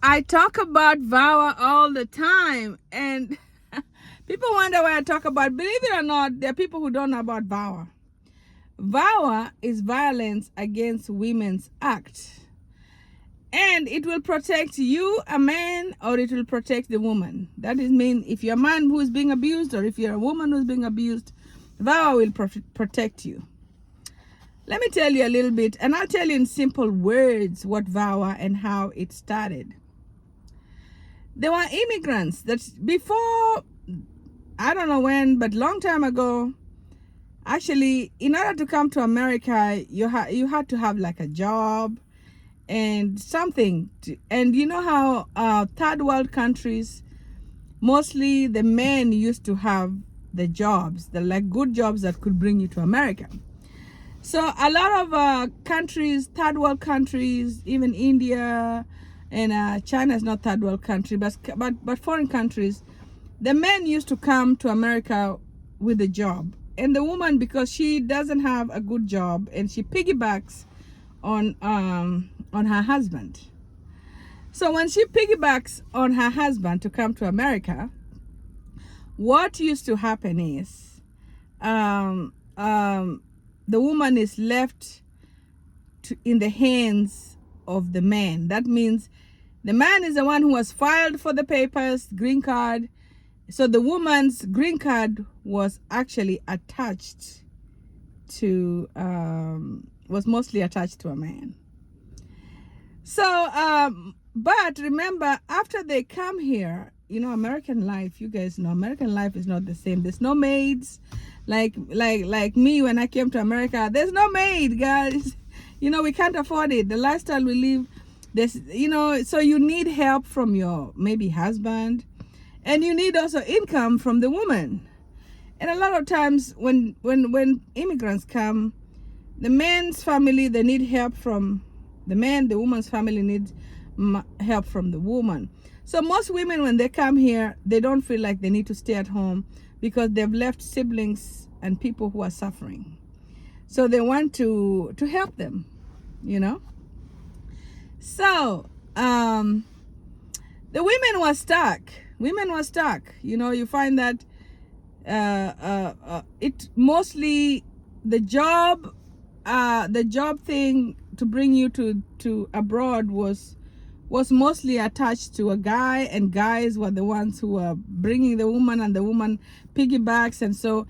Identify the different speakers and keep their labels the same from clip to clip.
Speaker 1: I talk about VAWA all the time, and people wonder why I talk about. Believe it or not, there are people who don't know about VAWA. VAWA is Violence Against Women's Act, and it will protect you, a man, or it will protect the woman. That is mean if you're a man who is being abused, or if you're a woman who's being abused, VAWA will protect you. Let me tell you a little bit, and I'll tell you in simple words what VAWA and how it started. There were immigrants that before, I don't know when, but long time ago, actually, in order to come to America, you had to have like a job and something. And you know how third world countries, mostly the men used to have the jobs, the like good jobs that could bring you to America. So a lot of countries, third world countries, even India, and China is not third world country, but foreign countries, the men used to come to America with a job, and the woman, because she doesn't have a good job, and she piggybacks on her husband. So when she piggybacks on her husband to come to America, what used to happen is the woman is left in the hands of the man. That means the man is the one who was filed for the papers, green card. So the woman's green card was actually attached to, was mostly attached to a man. So, but remember, after they come here, you know, American life, you guys know, American life is not the same. There's no maids. Like me, when I came to America, there's no maid, guys. You know, we can't afford it. The lifestyle we live, there's, you know, so you need help from your maybe husband, and you need also income from the woman. And a lot of times when immigrants come, the man's family, they need help from the man, the woman's family needs help from the woman. So most women, when they come here, they don't feel like they need to stay at home because they've left siblings and people who are suffering. So they want to help them, you know. So the women were stuck. Women were stuck. You know, you find that it mostly the job thing to bring you to abroad was mostly attached to a guy, and guys were the ones who were bringing the woman, and the woman piggybacks, and so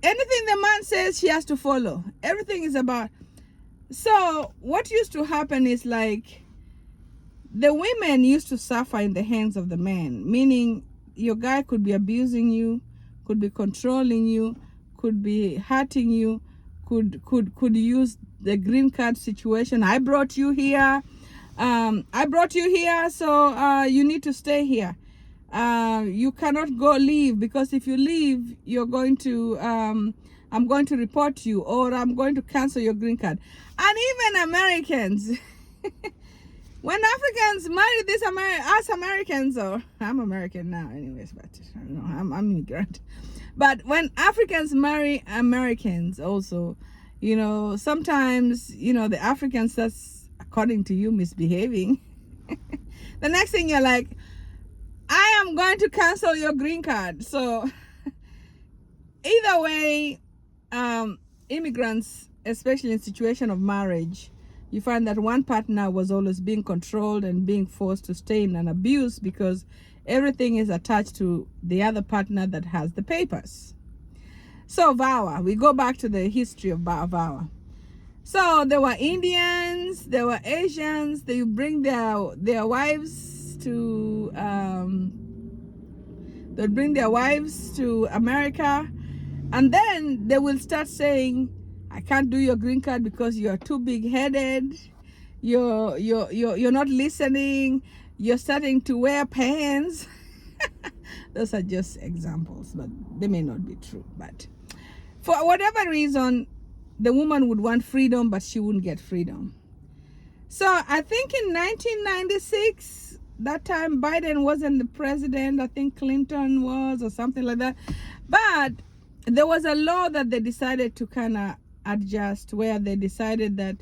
Speaker 1: anything the man says, she has to follow. Everything is about. So what used to happen is like the women used to suffer in the hands of the man, meaning your guy could be abusing you, could be controlling you, could be hurting you, could use the green card situation. I brought you here, so you need to stay here. You cannot leave, because if you leave, you're going to I'm going to report you, or I'm going to cancel your green card. And even Americans when Africans marry us Americans, or I'm American now anyways, but I don't know, I'm immigrant. But when Africans marry Americans also, you know, sometimes, you know, the Africans, that's according to you, misbehaving. The next thing you're like, I am going to cancel your green card. So either way, immigrants, especially in situation of marriage, you find that one partner was always being controlled and being forced to stay in an abuse because everything is attached to the other partner that has the papers. So VAWA, we go back to the history of VAWA. So there were Indians, there were Asians. They bring their wives to they'd bring their wives to America, and then they will start saying, I can't do your green card because you're too big-headed, you're not listening, you're starting to wear pants. Those are just examples, but they may not be true. But for whatever reason, the woman would want freedom, but she wouldn't get freedom. So I think in 1996, that time Biden wasn't the president, I think Clinton was, or something like that. But there was a law that they decided to kind of adjust, where they decided that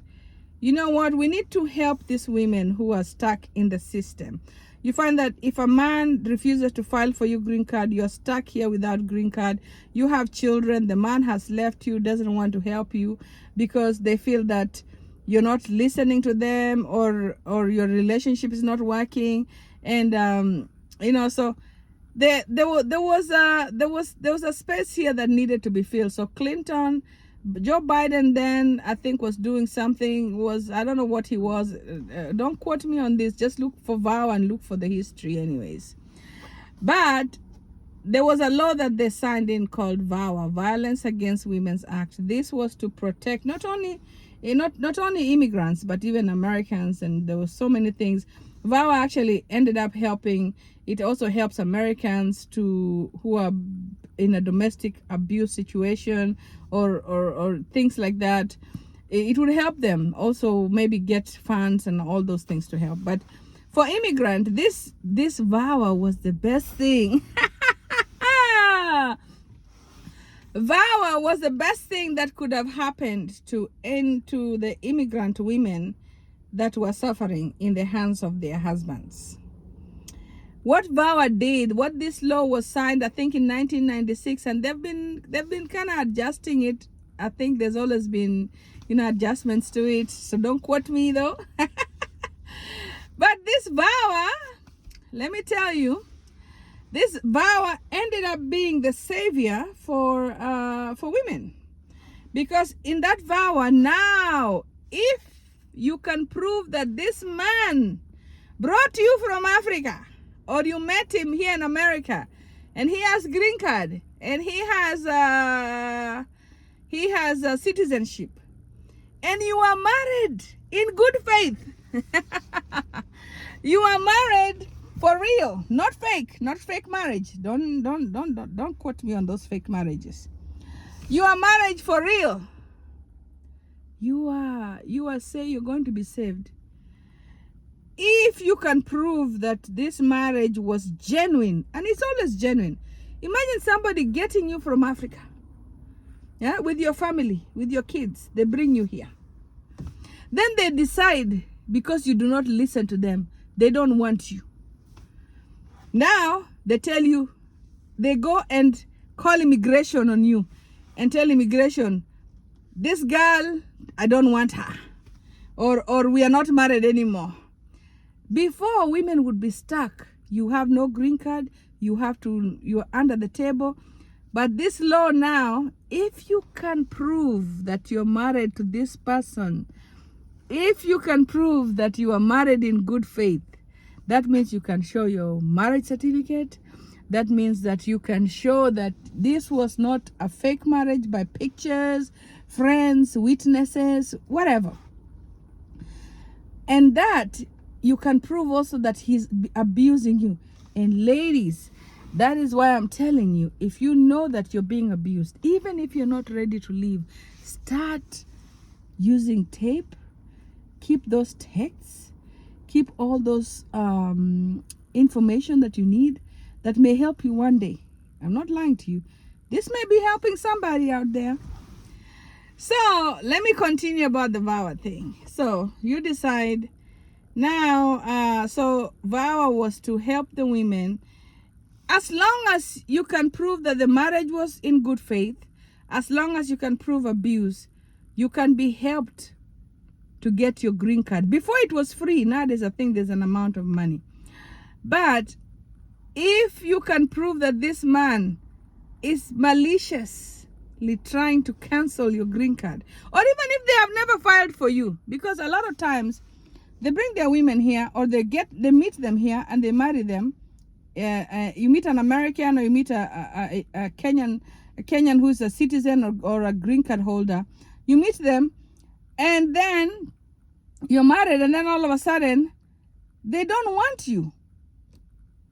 Speaker 1: you know what, we need to help these women who are stuck in the system. You find that if a man refuses to file for your green card, you're stuck here without green card. You have children, the man has left you, doesn't want to help you because they feel that you're not listening to them, or your relationship is not working. And you know, so there was a space here that needed to be filled. So Joe Biden then, I think, was doing something, I don't know what he was. Don't quote me on this. Just look for VAWA and look for the history anyways. But there was a law that they signed in called VAWA, Violence Against Women's Act. This was to protect not only immigrants, but even Americans. And there were so many things. VAWA actually ended up helping. It also helps Americans who are in a domestic abuse situation or things like that. It would help them also maybe get funds and all those things to help. But for immigrant, this VAWA was the best thing. VAWA was the best thing that could have happened to the immigrant women that were suffering in the hands of their husbands. What VAWA did, what this law was signed, I think in 1996, and they've been kind of adjusting it. I think there's always been, adjustments to it. So don't quote me though. But this VAWA, let me tell you, this VAWA ended up being the savior for women, because in that VAWA now, if you can prove that this man brought you from Africa, or you met him here in America, and he has green card, and he has a citizenship, and you are married in good faith. You are married for real, not fake marriage. Don't quote me on those fake marriages. You are married for real. You are say you're going to be saved. If you can prove that this marriage was genuine, and it's always genuine. Imagine somebody getting you from Africa, yeah, with your family, with your kids. They bring you here. Then they decide, because you do not listen to them, they don't want you. Now they tell you, they go and call immigration on you and tell immigration, this girl, I don't want her, or we are not married anymore. Before, women would be stuck. You have no green card, you're under the table. But this law now, if you can prove that you're married to this person, if you can prove that you are married in good faith, that means you can show your marriage certificate. That means that you can show that this was not a fake marriage by pictures, friends, witnesses, whatever. And that you can prove also that he's abusing you. And ladies, that is why I'm telling you, if you know that you're being abused, even if you're not ready to leave, start using tape. Keep those texts. Keep all those information that you need that may help you one day. I'm not lying to you. This may be helping somebody out there. So let me continue about the VAWA thing. So you decide now, so VAWA was to help the women. As long as you can prove that the marriage was in good faith, as long as you can prove abuse, you can be helped to get your green card. Before it was free. Nowadays I think there's an amount of money. But if you can prove that this man is maliciously trying to cancel your green card, or even if they have never filed for you, because a lot of times they bring their women here, or they meet them here and they marry them. You meet an American, or you meet a Kenyan who's a citizen or a green card holder. You meet them, and then you're married, and then all of a sudden they don't want you.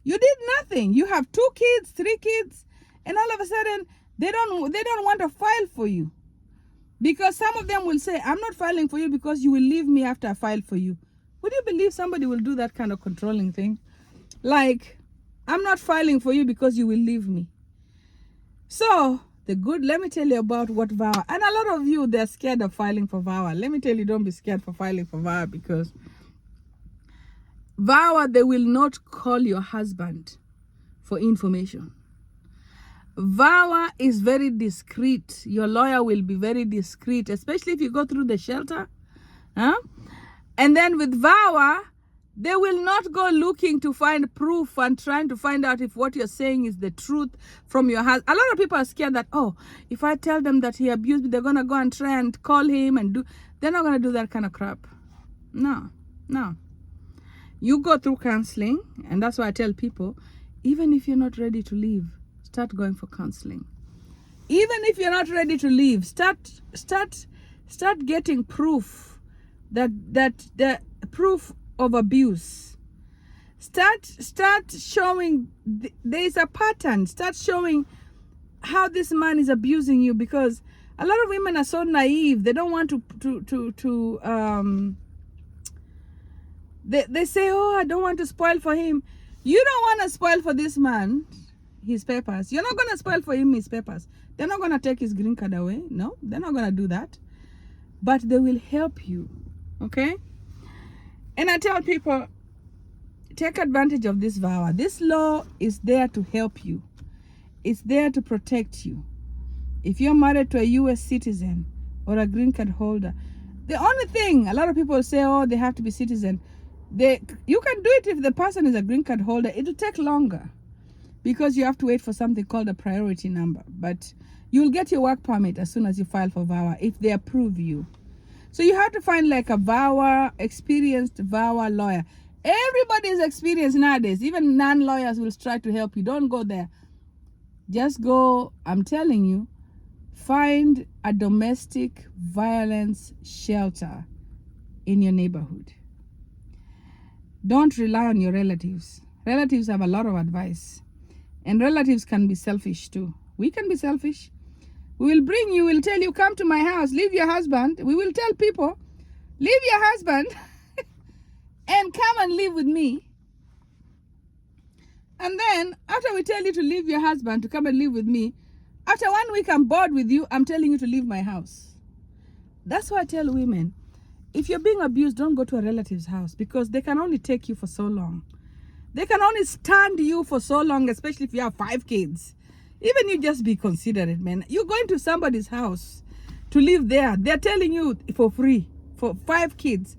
Speaker 1: You did nothing. You have 2 kids, 3 kids, and all of a sudden they don't want to file for you, because some of them will say, I'm not filing for you because you will leave me after I file for you. Would you believe somebody will do that kind of controlling thing? Like, I'm not filing for you because you will leave me. So the good. Let me tell you about what VAWA, and a lot of you, they're scared of filing for VAWA. Let me tell you, don't be scared for filing for VAWA, because VAWA, they will not call your husband for information. VAWA is very discreet. Your lawyer will be very discreet, especially if you go through the shelter. And then with VAWA, they will not go looking to find proof and trying to find out if what you're saying is the truth from your husband. A lot of people are scared that, oh, if I tell them that he abused me, they're going to go and try and call him and do. They're not going to do that kind of crap. No. You go through counseling, and that's why I tell people, even if you're not ready to leave, start going for counseling. Even if you're not ready to leave, start getting proof that the proof of abuse. Start showing there is a pattern. Start showing how this man is abusing you, because a lot of women are so naive. They don't want they say, oh, I don't want to spoil for him. You don't want to spoil for this man his papers. You're not going to spoil for him his papers. They're not going to take his green card away. No, they're not going to do that. But they will help you. Okay? And I tell people, take advantage of this VAWA. This law is there to help you. It's there to protect you. If you're married to a U.S. citizen or a green card holder, the only thing, a lot of people say, oh, they have to be citizen. You can do it if the person is a green card holder. It'll take longer because you have to wait for something called a priority number. But you'll get your work permit as soon as you file for VAWA if they approve you. So you have to find like a VAWA, experienced VAWA lawyer. Everybody is experienced nowadays. Even non-lawyers will try to help you. Don't go there. Just go, I'm telling you, find a domestic violence shelter in your neighborhood. Don't rely on your relatives. Relatives have a lot of advice. And relatives can be selfish too. We can be selfish. We will bring you, we'll tell you, come to my house, leave your husband. We will tell people, leave your husband and come and live with me. And then, after we tell you to leave your husband to come and live with me, after 1 week I'm bored with you, I'm telling you to leave my house. That's why I tell women, if you're being abused, don't go to a relative's house, because they can only take you for so long. They can only stand you for so long, especially if you have 5 kids. Even you just be considerate, man. You're going to somebody's house to live there. They're telling you for free for 5 kids,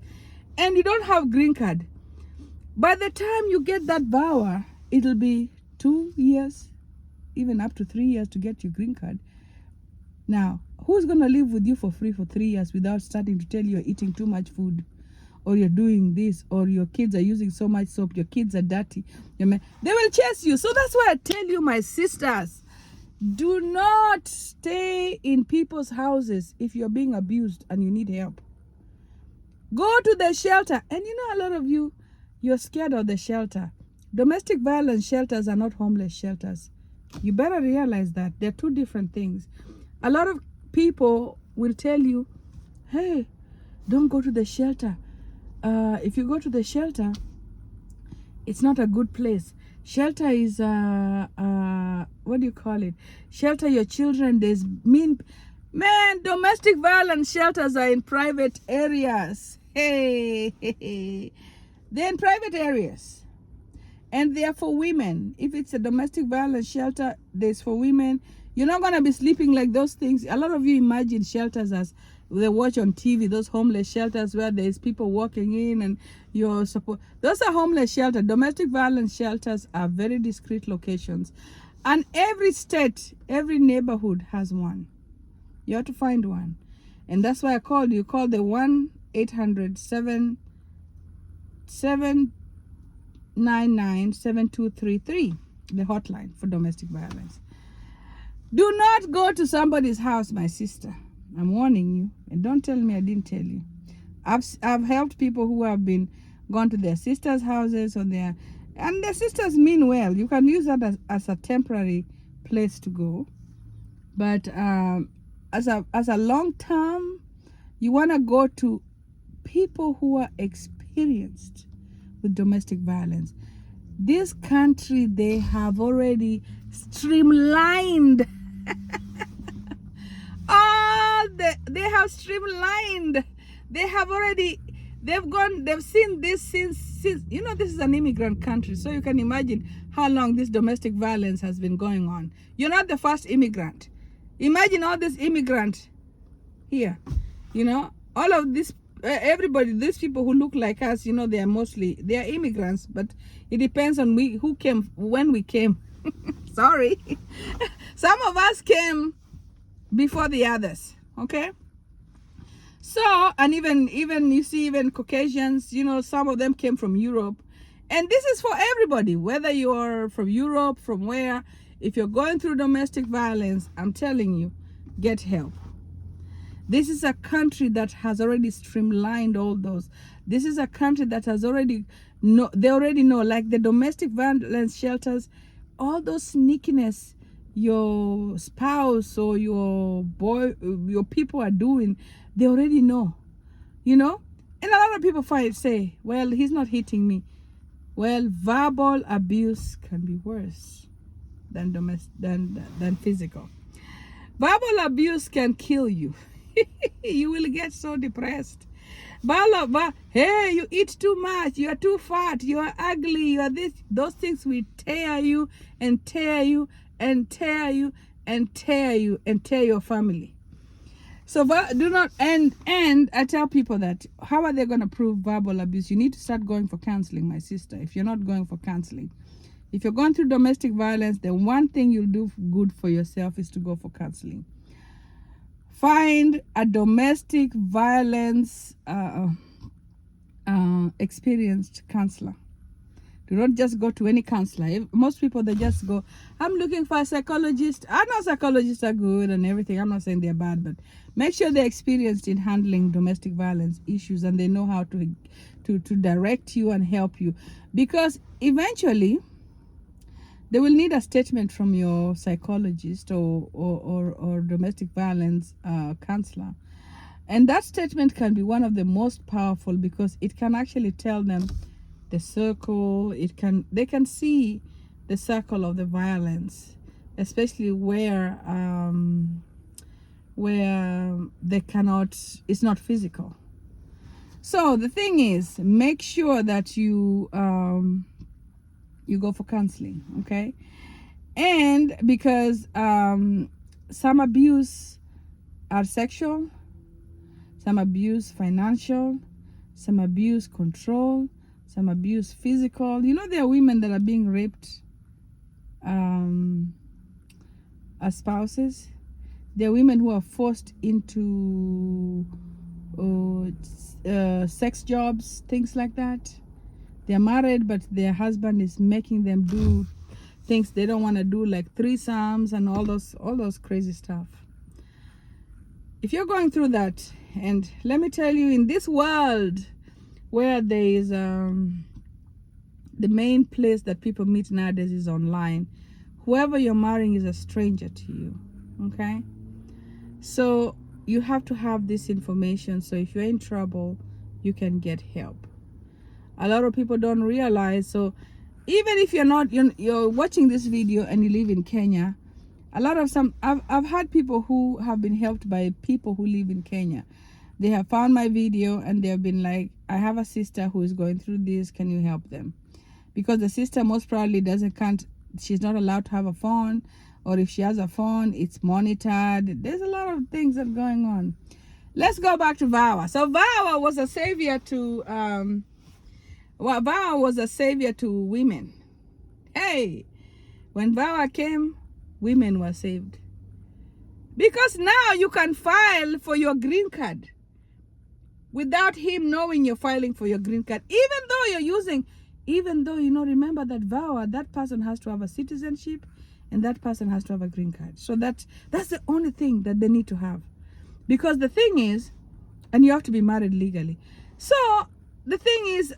Speaker 1: and you don't have green card. By the time you get that VAWA, it'll be 2 years, even up to 3 years to get your green card. Now, who's going to live with you for free for 3 years without starting to tell you you're eating too much food, or you're doing this, or your kids are using so much soap, your kids are dirty? They will chase you. So that's why I tell you, my sisters, do not stay in people's houses if you're being abused and you need help. Go to the shelter. And you know, a lot of you, you're scared of the shelter. Domestic violence shelters are not homeless shelters. You better realize that. They're 2 different things. A lot of people will tell you, hey, don't go to the shelter. If you go to the shelter, it's not a good place. Shelter is, what do you call it? Shelter your children. There's man, domestic violence shelters are in private areas. Hey, they're in private areas. And they are for women. If it's a domestic violence shelter, there's for women. You're not going to be sleeping like those things. A lot of you imagine shelters as they watch on TV, those homeless shelters where there's people walking in and you're supposed. Those are homeless shelters. Domestic violence shelters are very discreet locations. And every state, every neighborhood has one. You have to find one. And that's why I called you. Call the 1-800-799-7233, the hotline for domestic violence. Do not go to somebody's house, my sister. I'm warning you. And don't tell me I didn't tell you. I've helped people who have been gone to their sisters' houses and their sisters mean well. You can use that as a temporary place to go. But as a long term, you want to go to people who are experienced with domestic violence. This country, they have already streamlined have streamlined. They have already, they've seen this since, you know, this is an immigrant country. So you can imagine how long this domestic violence has been going on. You're not the first immigrant. Imagine all this immigrant here, you know, all of this, everybody, these people who look like us, you know, they are immigrants, but it depends on who came, when we came. Sorry. Some of us came before the others, okay? So, and even you see, even Caucasians, you know, some of them came from Europe. And this is for everybody, whether you're from Europe, from where. If you're going through domestic violence, I'm telling you, get help. This is a country that has already streamlined all those. This is a country that has already they already know, like the domestic violence shelters, all those sneakiness your spouse or your people are doing, they already know, you know. And a lot of people say, well, he's not hitting me. Well, verbal abuse can be worse than physical. Verbal abuse can kill you. You will get so depressed. Hey, you eat too much, you are too fat, you are ugly, you are this. Those things will tear you and tear you and tear you and tear you and tear your family. So do not, and I tell people that, how are they going to prove verbal abuse? You need to start going for counseling, my sister, if you're not going for counseling. If you're going through domestic violence, then one thing you'll do good for yourself is to go for counseling. Find a domestic violence experienced counselor. Do not just go to any counselor. Most people, they just go, I'm looking for a psychologist. I know psychologists are good and everything. I'm not saying they're bad, but make sure they're experienced in handling domestic violence issues and they know how to direct you and help you. Because eventually, they will need a statement from your psychologist or domestic violence counselor. And that statement can be one of the most powerful because it can actually tell them the circle. They can see the circle of the violence, especially where they cannot, it's not physical. So the thing is, make sure that you go for counseling, okay? And because some abuse are sexual, some abuse financial, some abuse control, some abuse physical. You know, there are women that are being raped as spouses. There are women who are forced into sex jobs, things like that. They're married, but their husband is making them do things they don't want to do, like threesomes and all those crazy stuff. If you're going through that, and let me tell you, in this world where there is the main place that people meet nowadays is online, whoever you're marrying is a stranger to you, okay? So you have to have this information, so if you're in trouble, you can get help. A lot of people don't realize. So even if you're watching this video and you live in Kenya, I've had people who have been helped by people who live in Kenya. They have found my video and they have been like, I have a sister who is going through this, can you help them? Because the sister most probably she's not allowed to have a phone, or if she has a phone, it's monitored. There's a lot of things that are going on. Let's go back to VAwA. So VAwA was a savior to VAwA was a savior to women. Hey, when VAwA came, women were saved. Because now you can file for your green card without him knowing you're filing for your green card. Even though, you know, remember that VAwA, that person has to have a citizenship and that person has to have a green card. So that's the only thing that they need to have. Because the thing is, and you have to be married legally. So the thing is,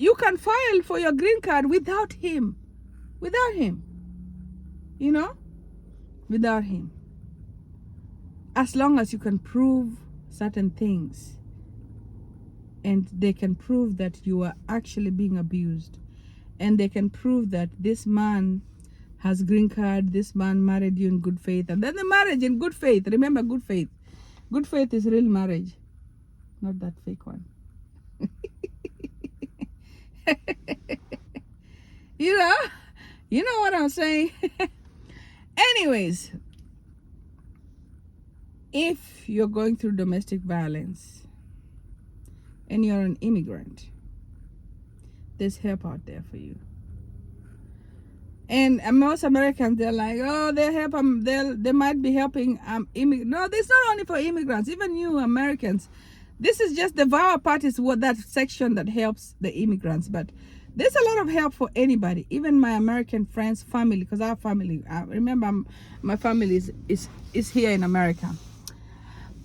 Speaker 1: you can file for your green card without him, you know, without him. As long as you can prove certain things and they can prove that you are actually being abused, and they can prove that this man has green card, this man married you in good faith, and then the marriage in good faith, remember, good faith. Good faith is real marriage, not that fake one. you know, you know what I'm saying. Anyways, if you're going through domestic violence and you're an immigrant, there's help out there for you. And most Americans, they're like, oh, they help them. They might be helping immigrants. No, this is not only for immigrants. Even you Americans, this is just the VAWA part is what that section that helps the immigrants. But there's a lot of help for anybody, even my American friends, family, because our family. Remember, my family is here in America.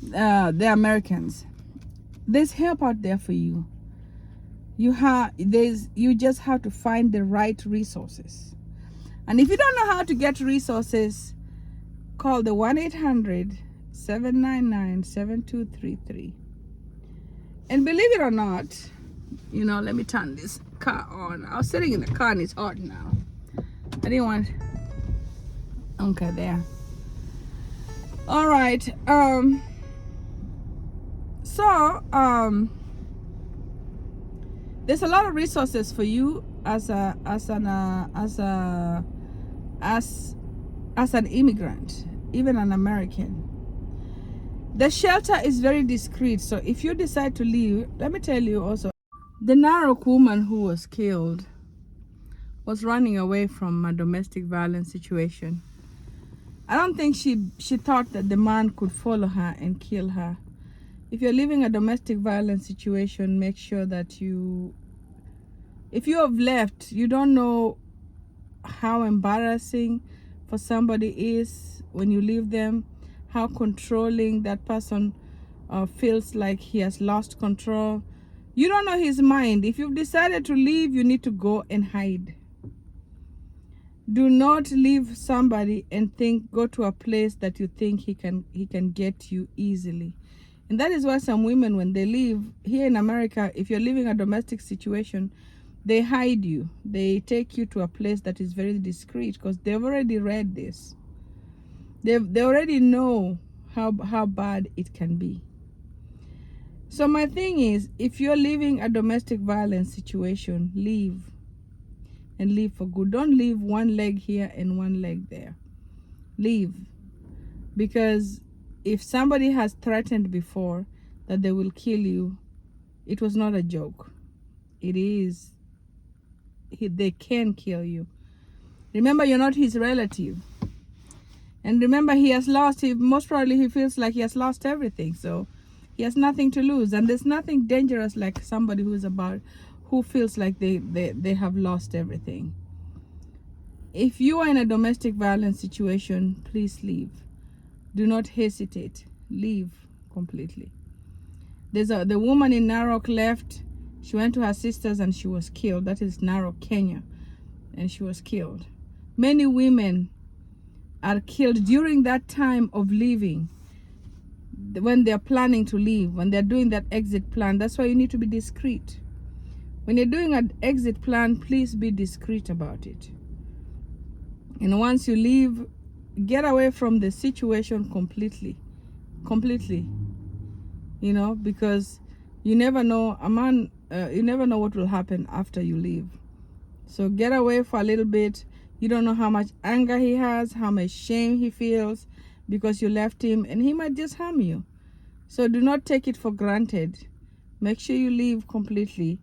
Speaker 1: They're Americans. There's help out there for you. You just have to find the right resources. And if you don't know how to get resources, call the 1-800-799-7233. And believe it or not, let me turn this car on. I was sitting in the car and it's hot now. I didn't want... Okay, there. All right. There's a lot of resources for you as an immigrant, even an American. The shelter is very discreet, so if you decide to leave, let me tell you also, the Narok woman who was killed was running away from a domestic violence situation. I don't think she thought that the man could follow her and kill her. If you're living a domestic violence situation, make sure that if you have left, you don't know how embarrassing for somebody is when you leave them, how controlling that person feels like he has lost control. You don't know his mind. If you've decided to leave, you need to go and hide. Do not leave somebody and go to a place that you think he can get you easily. And that is why some women, when they leave here in America, if you're living a domestic situation, they hide you. They take you to a place that is very discreet because they've already read this. They already know how bad it can be. So my thing is, if you're living a domestic violence situation, leave. And leave for good. Don't leave one leg here and one leg there. Leave. Because if somebody has threatened before that they will kill you, it was not a joke. It is. They can kill you. Remember, you're not his relative. And remember, he has lost. Most probably he feels like he has lost everything. So he has nothing to lose. And there's nothing dangerous like somebody who feels like they have lost everything. If you are in a domestic violence situation, please leave. Do not hesitate. Leave completely. The woman in Narok left. She went to her sister's and she was killed. That is Narok, Kenya. And she was killed. Many women are killed during that time of leaving. When they're planning to leave, when they're doing that exit plan. That's why you need to be discreet. When you're doing an exit plan, please be discreet about it. And once you leave, get away from the situation completely. Because you never know, you never know what will happen after you leave. So get away for a little bit. You don't know how much anger he has, how much shame he feels because you left him, and he might just harm you. So do not take it for granted. Make sure you leave completely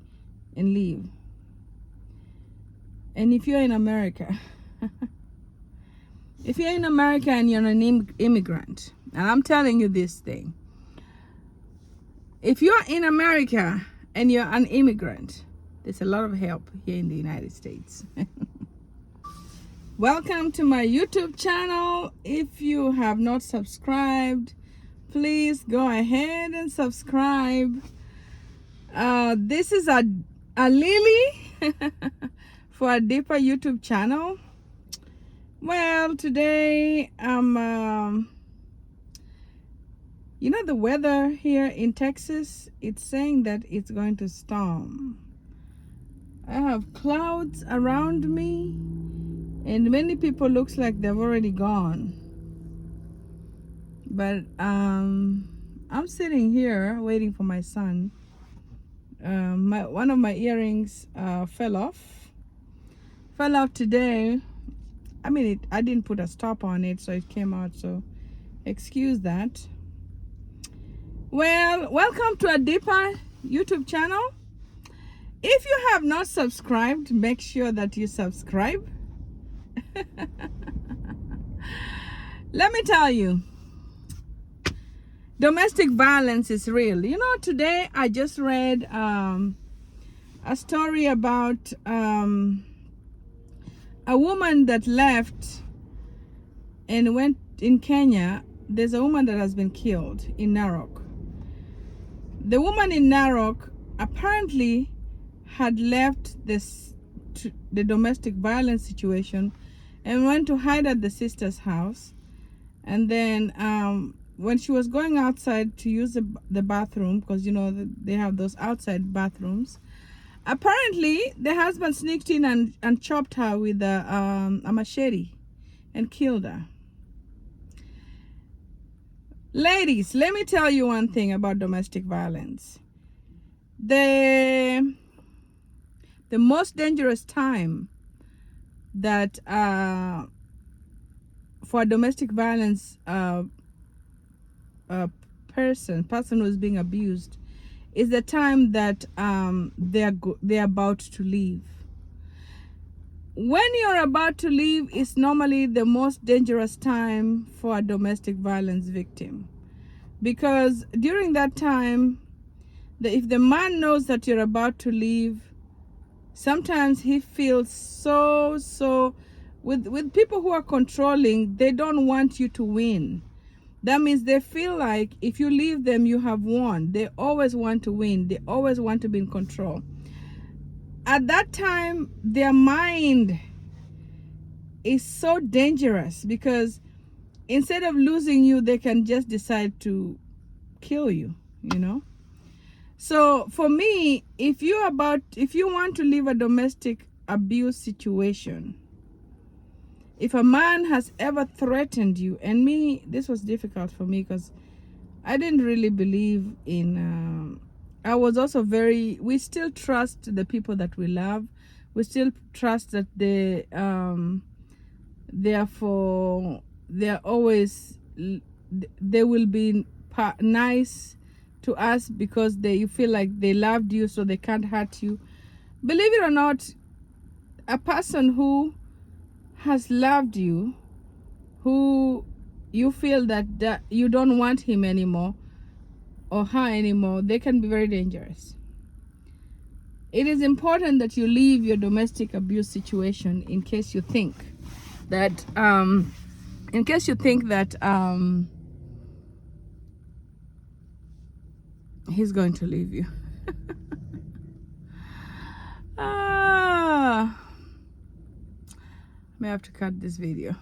Speaker 1: and leave. And if you're in America, if you're in America and you're an immigrant, and I'm telling you this thing, if you're in America and you're an immigrant, there's a lot of help here in the United States. Welcome to my YouTube channel. If you have not subscribed, please go ahead and subscribe. This is a lily for a deeper YouTube channel. Well, today the weather here in Texas, it's saying that it's going to storm. I have clouds around me, and many people looks like they've already gone. But I'm sitting here waiting for my son. One of my earrings fell off today. I mean, I didn't put a stop on it, so it came out, so excuse that. Well, welcome to a deeper YouTube channel. If you have not subscribed, make sure that you subscribe. Let me tell you, domestic violence is real. You know, today I just read a story about a woman that left and went in Kenya. There's a woman that has been killed in Narok. The woman in Narok apparently had left the domestic violence situation and went to hide at the sister's house. And then when she was going outside to use the bathroom, because you know they have those outside bathrooms, apparently the husband sneaked in and chopped her with a machete and killed her. Ladies, let me tell you one thing about domestic violence. The most dangerous time that for a domestic violence person who's being abused is the time that they're about to leave. When you're about to leave is normally the most dangerous time for a domestic violence victim, because during that time, if the man knows that you're about to leave, sometimes he feels so with people who are controlling, they don't want you to win. That means they feel like if you leave them, you have won. They always want to win. They always want to be in control. At that time, their mind is so dangerous, because instead of losing you, they can just decide to kill you, you know. So for me, if you want to leave a domestic abuse situation, if a man has ever threatened you, and me, this was difficult for me because I didn't really believe in, I was also we still trust the people that we love. We still trust that they're always, they will be nice to us because you feel like they loved you, so they can't hurt you. Believe it or not, a person who has loved you, who you feel that you don't want him anymore or her anymore, they can be very dangerous. It is important that you leave your domestic abuse situation in case you think that he's going to leave you. I may have to cut this video.